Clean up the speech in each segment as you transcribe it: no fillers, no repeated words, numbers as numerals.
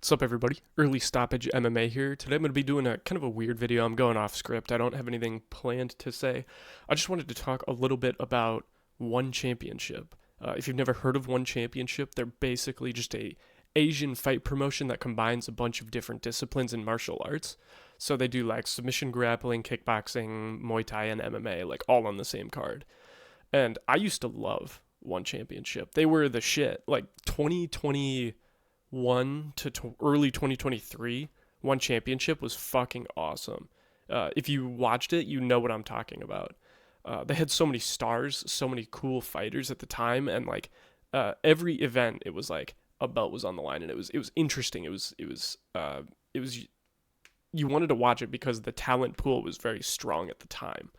What's up, everybody? Early Stoppage MMA here. Today I'm going to be doing a kind of a weird video. I'm going off script. I don't have anything planned to say. I just wanted to talk a little bit about One Championship. If you've never heard of One Championship, they're basically just a Asian fight promotion that combines a bunch of different disciplines in martial arts. So they do like submission grappling, kickboxing, Muay Thai, and MMA, like all on the same card. And I used to love One Championship. They were the shit. Like 2021 to early 2023, One Championship was fucking awesome. If you watched it, you know what I'm talking about. They had so many stars, so many cool fighters at the time, and like every event, it was like a belt was on the line, and it was interesting. It was you wanted to watch it because the talent pool was very strong at the time.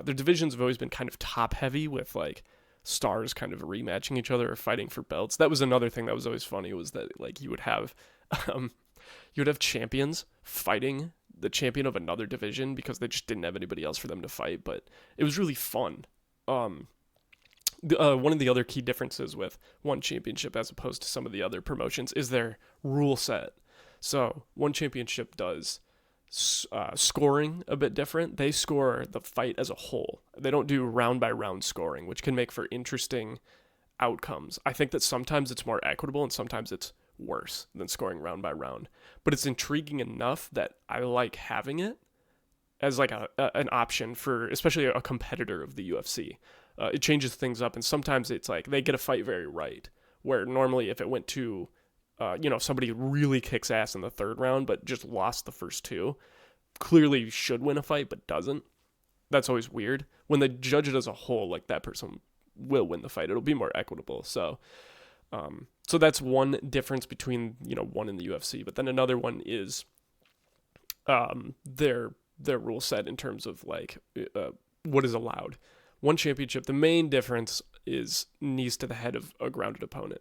Their divisions have always been kind of top heavy with like stars kind of rematching each other or fighting for belts. That was another thing that was always funny, was that like um, you would have champions fighting the champion of another division because they just didn't have anybody else for them to fight. But it was really fun. One of the other key differences with One Championship as opposed to some of the other promotions is their rule set. So One Championship does scoring a bit different. They score the fight as a whole. They don't do round by round scoring, which can make for interesting outcomes. I think that sometimes it's more equitable and sometimes it's worse than scoring round by round. But it's intriguing enough that I like having it as like an option for especially a competitor of the UFC. It changes things up, and sometimes it's like they get a fight very right, where normally if it went to if somebody really kicks ass in the third round but just lost the first two, clearly should win a fight but doesn't. That's always weird. When they judge it as a whole, like that person will win the fight. It'll be more equitable. So that's one difference between one in the UFC. But then another one is their rule set in terms of like what is allowed. One Championship, the main difference is knees to the head of a grounded opponent.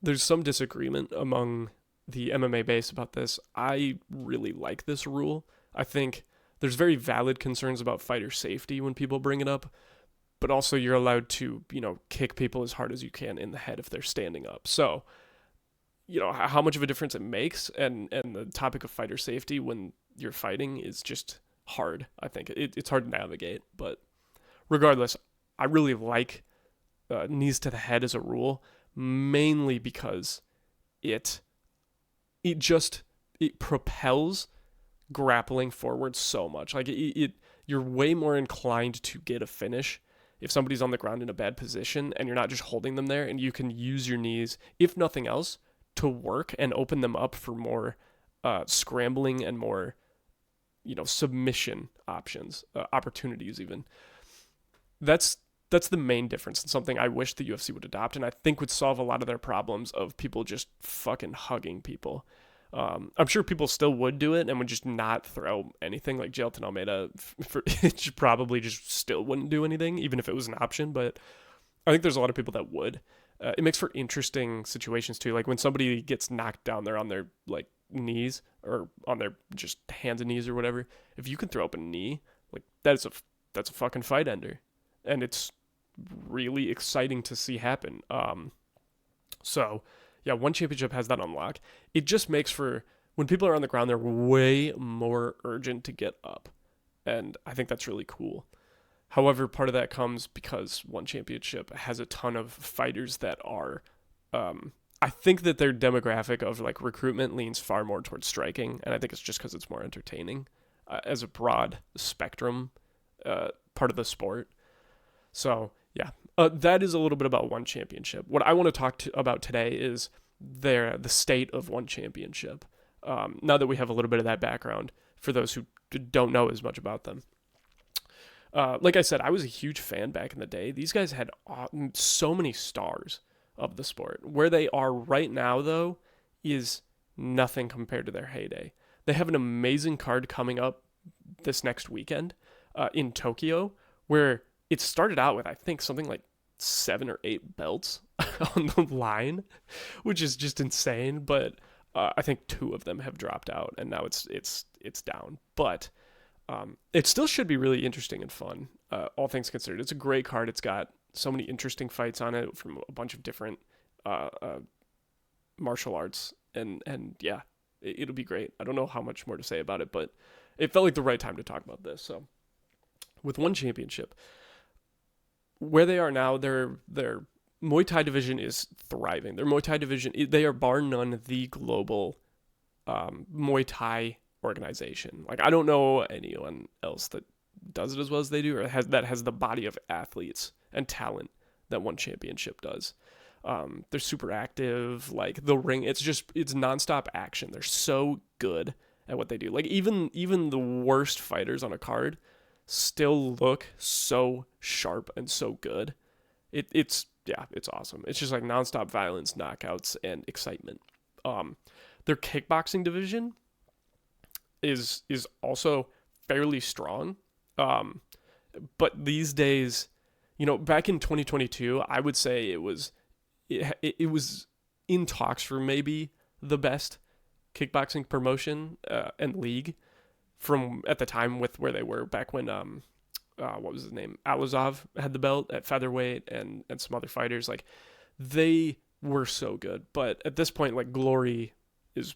There's some disagreement among the MMA base about this. I really like this rule. I think there's very valid concerns about fighter safety when people bring it up, but also you're allowed to, kick people as hard as you can in the head if they're standing up. So, how much of a difference it makes and the topic of fighter safety when you're fighting is just hard. I think it's hard to navigate, but regardless, I really like knees to the head as a rule, mainly because it propels grappling forward so much. Like you're way more inclined to get a finish if somebody's on the ground in a bad position and you're not just holding them there, and you can use your knees, if nothing else, to work and open them up for more scrambling and more submission options, opportunities even. That's the main difference, and something I wish the UFC would adopt, and I think would solve a lot of their problems of people just fucking hugging people. I'm sure people still would do it and would just not throw anything. Like Jailton Almeida probably just still wouldn't do anything, even if it was an option. But I think there's a lot of people that would. It makes for interesting situations too. Like when somebody gets knocked down, they're on their like knees or on their just hands and knees or whatever. If you can throw up a knee, like that's a fucking fight ender, and it's really exciting to see happen. So yeah, One Championship has that unlock. It just makes for when people are on the ground, they're way more urgent to get up, and I think that's really cool. However, part of that comes because One Championship has a ton of fighters that are, I think that their demographic of like recruitment leans far more towards striking, and I think it's just because it's more entertaining as a broad spectrum part of the sport. So yeah, that is a little bit about One Championship. What I want to talk about today is the state of One Championship. Now that we have a little bit of that background for those who don't know as much about them. Like I said, I was a huge fan back in the day. These guys had so many stars of the sport. Where they are right now, though, is nothing compared to their heyday. They have an amazing card coming up this next weekend in Tokyo, where it started out with, I think, something like 7 or 8 belts on the line, which is just insane. But I think 2 of them have dropped out, and now it's down. But it still should be really interesting and fun, all things considered. It's a great card. It's got so many interesting fights on it from a bunch of different martial arts, and yeah, it'll be great. I don't know how much more to say about it, but it felt like the right time to talk about this. So with one championship, where they are now, their Muay Thai division is thriving. Their Muay Thai division, they are bar none the global Muay Thai organization. Like, I don't know anyone else that does it as well as they do, or has the body of athletes and talent that one championship does. They're super active. Like, the ring, it's nonstop action. They're so good at what they do. Like, even the worst fighters on a card still look so sharp and so good. It's awesome. It's just like nonstop violence, knockouts, and excitement. Their kickboxing division is also fairly strong. But these days, back in 2022, I would say it was in talks for maybe the best kickboxing promotion and league from at the time with where they were back when what was his name? Alazov had the belt at featherweight and some other fighters. Like, they were so good. But at this point, like, Glory is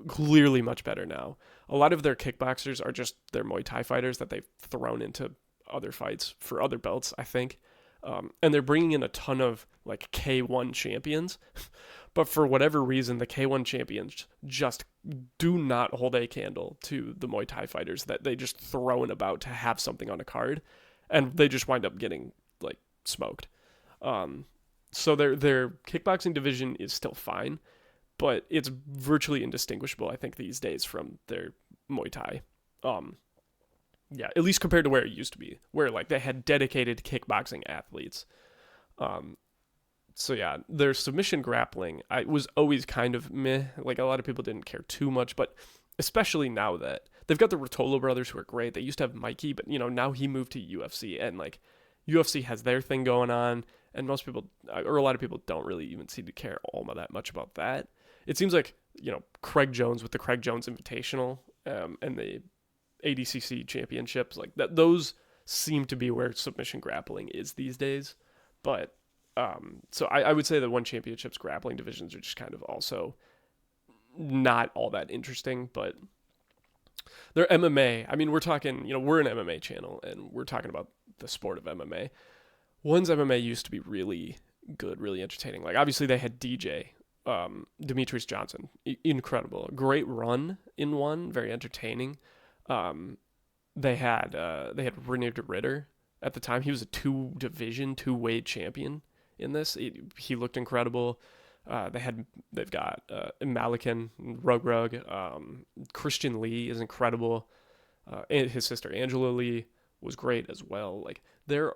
clearly much better now. A lot of their kickboxers are just their Muay Thai fighters that they've thrown into other fights for other belts, I think. And they're bringing in a ton of like K1 champions. But for whatever reason, the K1 champions just do not hold a candle to the Muay Thai fighters that they just throw in about to have something on a card. And they just wind up getting like smoked. So their kickboxing division is still fine, but it's virtually indistinguishable, I think, these days from their Muay Thai. Yeah, at least compared to where it used to be, where like they had dedicated kickboxing athletes. So yeah, their submission grappling, I was always kind of meh. Like, a lot of people didn't care too much, but especially now that they've got the Rotolo brothers who are great. They used to have Mikey, but now he moved to UFC, and like UFC has their thing going on, and most people, or a lot of people, don't really even seem to care all that much about that. It seems like Craig Jones with the Craig Jones Invitational and the ADCC championships, like that, those seem to be where submission grappling is these days. But so I would say that one championship's grappling divisions are just kind of also not all that interesting. But they're MMA. I mean, we're talking, we're an MMA channel, and we're talking about the sport of MMA. One's MMA used to be really good, really entertaining. Like, obviously they had DJ, Demetrius Johnson, incredible, great run in one, very entertaining. They had René Ritter at the time. He was a two-weight champion in this. He looked incredible. They've got Malikan, Rug. Christian Lee is incredible. And his sister Angela Lee was great as well. Like, there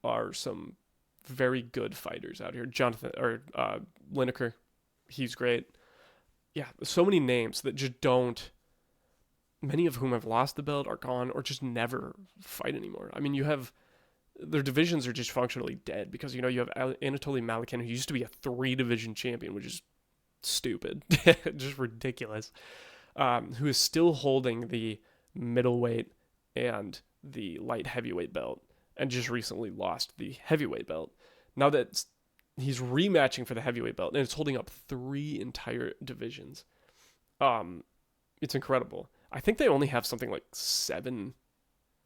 are some very good fighters out here. Lineker, he's great. Yeah, so many names that just don't. Many of whom have lost the belt, are gone, or just never fight anymore. I mean, their divisions are just functionally dead because, you have Anatoly Malikan, who used to be a 3-division champion, which is stupid, just ridiculous, who is still holding the middleweight and the light heavyweight belt, and just recently lost the heavyweight belt. Now that he's rematching for the heavyweight belt, and it's holding up 3 entire divisions. It's incredible. I think they only have something like 7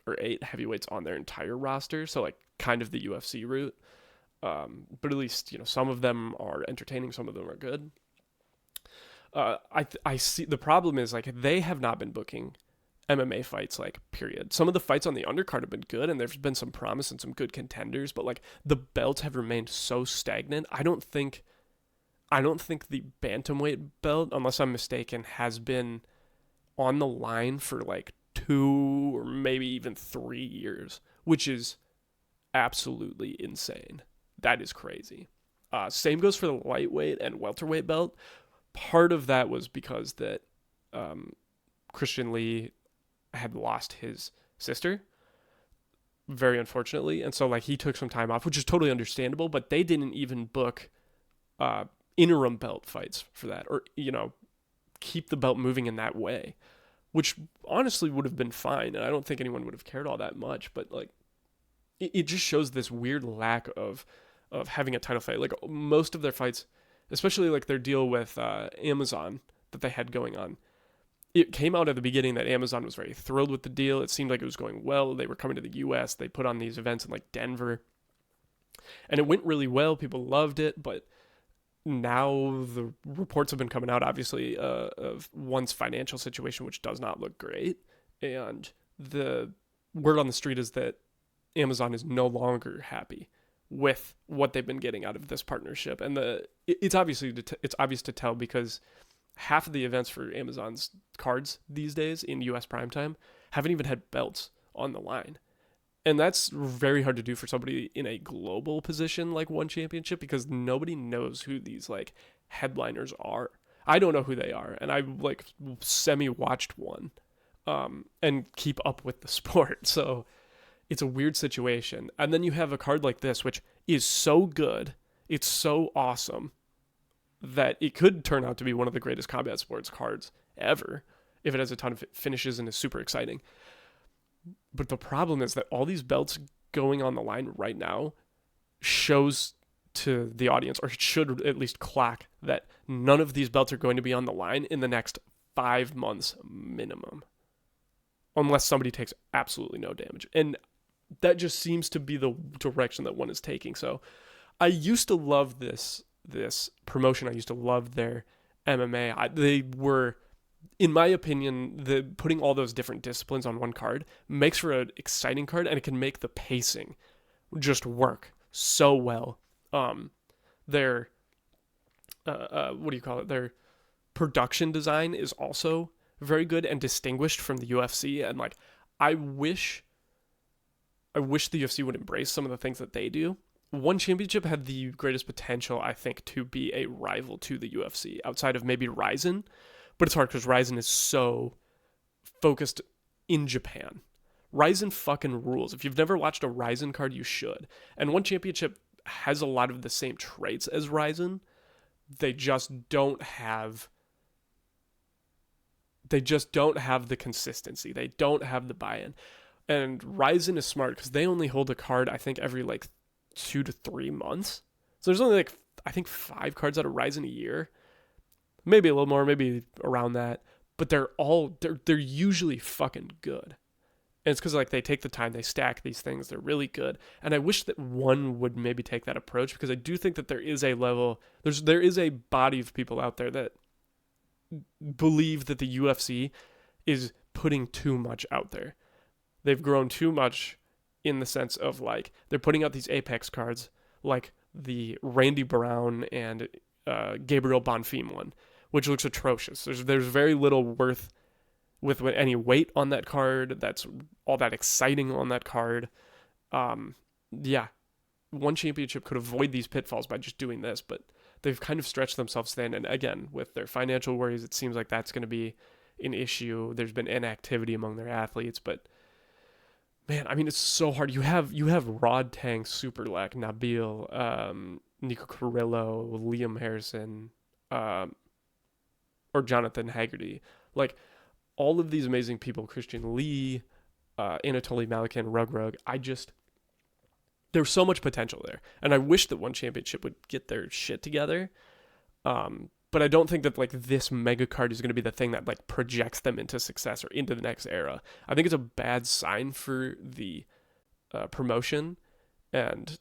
or 8 heavyweights on their entire roster, so like kind of the UFC route. But at least, some of them are entertaining, some of them are good. I see the problem is, like, they have not been booking MMA fights, like, period. Some of the fights on the undercard have been good, and there's been some promise and some good contenders, but like the belts have remained so stagnant. I don't think the bantamweight belt, unless I'm mistaken, has been on the line for like 2 or maybe even 3 years, which is absolutely insane. That is crazy. Same goes for the lightweight and welterweight belt. Part of that was because that Christian Lee had lost his sister, very unfortunately, and so like he took some time off, which is totally understandable, but they didn't even book interim belt fights for that, or keep the belt moving in that way, which honestly would have been fine, and I don't think anyone would have cared all that much. But like, it just shows this weird lack of having a title fight. Like, most of their fights especially like their deal with Amazon that they had going on. It came out at the beginning that Amazon was very thrilled with the deal. It seemed like it was going well. They were coming to the US. They put on these events in like Denver. And it went really well. People loved it, but now the reports have been coming out, obviously, of one's financial situation, which does not look great. And the word on the street is that Amazon is no longer happy with what they've been getting out of this partnership. And it's obvious to tell because half of the events for Amazon's cards these days in US primetime haven't even had belts on the line. And that's very hard to do for somebody in a global position like One Championship because nobody knows who these like headliners are. I don't know who they are, and I like semi-watched one and keep up with the sport. So it's a weird situation. And then you have a card like this, which is so good, it's so awesome that it could turn out to be one of the greatest combat sports cards ever if it has a ton of finishes and is super exciting. But the problem is that all these belts going on the line right now shows to the audience, or should at least clock, that none of these belts are going to be on the line in the next 5 months minimum. Unless somebody takes absolutely no damage. And that just seems to be the direction that one is taking. So I used to love this promotion. I used to love their MMA. They were, in my opinion, putting all those different disciplines on one card makes for an exciting card, and it can make the pacing just work so well. Their Their production design is also very good and distinguished from the UFC. And like, I wish the UFC would embrace some of the things that they do. One Championship had the greatest potential, I think, to be a rival to the UFC outside of maybe Ryzen. But it's hard because Ryzen is so focused in Japan. Ryzen fucking rules. If you've never watched a Ryzen card, you should. And One Championship has a lot of the same traits as Ryzen. They just don't have the consistency. They don't have the buy-in. And Ryzen is smart because they only hold a card, I think, every like 2 to 3 months. So there's only like, I think, 5 cards out of Ryzen a year. Maybe a little more, maybe around that. But they're usually fucking good. And it's because like they take the time, they stack these things, they're really good. And I wish that one would maybe take that approach, because I do think that there is a level, there is a body of people out there that believe that the UFC is putting too much out there. They've grown too much in the sense of like they're putting out these Apex cards like the Randy Brown and Gabriel Bonfim one, which looks atrocious. There's very little worth with any weight on that card that's all that exciting on that card. Yeah, One Championship could avoid these pitfalls by just doing this, but they've kind of stretched themselves thin. And again, with their financial worries, it seems like that's going to be an issue. There's been inactivity among their athletes, but man, I mean, it's so hard. You have Rod Tank, Superlek, Nabil, Nico Carrillo, Liam Harrison, or Jonathan Haggerty. Like, all of these amazing people, Christian Lee, Anatoly Malikin, Rugrug, there's so much potential there. And I wish that One Championship would get their shit together. But I don't think that like this mega card is going to be the thing that like projects them into success or into the next era. I think it's a bad sign for the promotion, and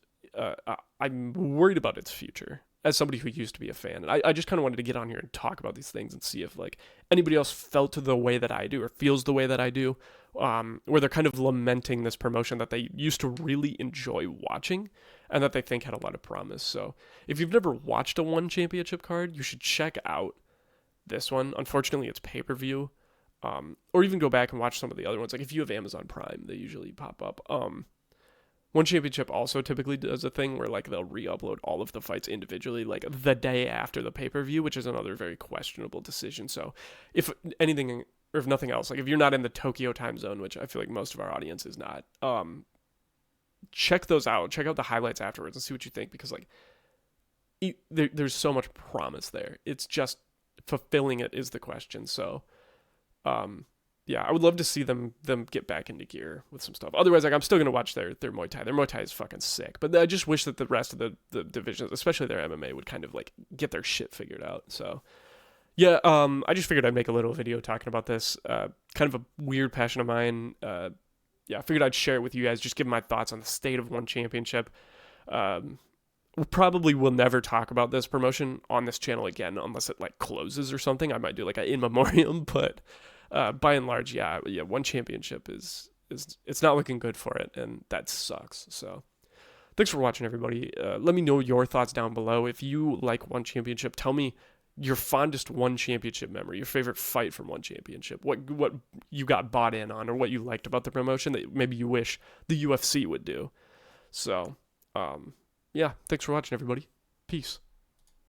I'm worried about its future as somebody who used to be a fan. And I just kind of wanted to get on here and talk about these things and see if like anybody else felt the way that I do or feels the way that I do, where they're kind of lamenting this promotion that they used to really enjoy watching and that they think had a lot of promise. So if you've never watched a One Championship card, you should check out this one. Unfortunately, it's pay-per-view, or even go back and watch some of the other ones. Like if you have Amazon Prime, they usually pop up. One Championship also typically does a thing where like they'll re-upload all of the fights individually like the day after the pay-per-view, which is another very questionable decision. So if anything, or if nothing else, like if you're not in the Tokyo time zone, which I feel like most of our audience is not, check those out. Check out the highlights afterwards and see what you think, because like there's so much promise there. It's just fulfilling it is the question. So yeah, I would love to see them get back into gear with some stuff. Otherwise, like I'm still gonna watch their Muay Thai. Their Muay Thai is fucking sick. But I just wish that the rest of the divisions, especially their MMA, would kind of like get their shit figured out. So yeah, I just figured I'd make a little video talking about this. Kind of a weird passion of mine. Yeah, I figured I'd share it with you guys. Just give my thoughts on the state of one championship. We probably will never talk about this promotion on this channel again unless it like closes or something. I might do like an in memoriam, but by and large, yeah, one championship is it's not looking good for it, and that sucks. So thanks for watching, everybody. Let me know your thoughts down below. If you like one championship, tell me your fondest one championship memory, your favorite fight from one championship, what you got bought in on, or what you liked about the promotion that maybe you wish the UFC would do. So, yeah, thanks for watching, everybody. Peace.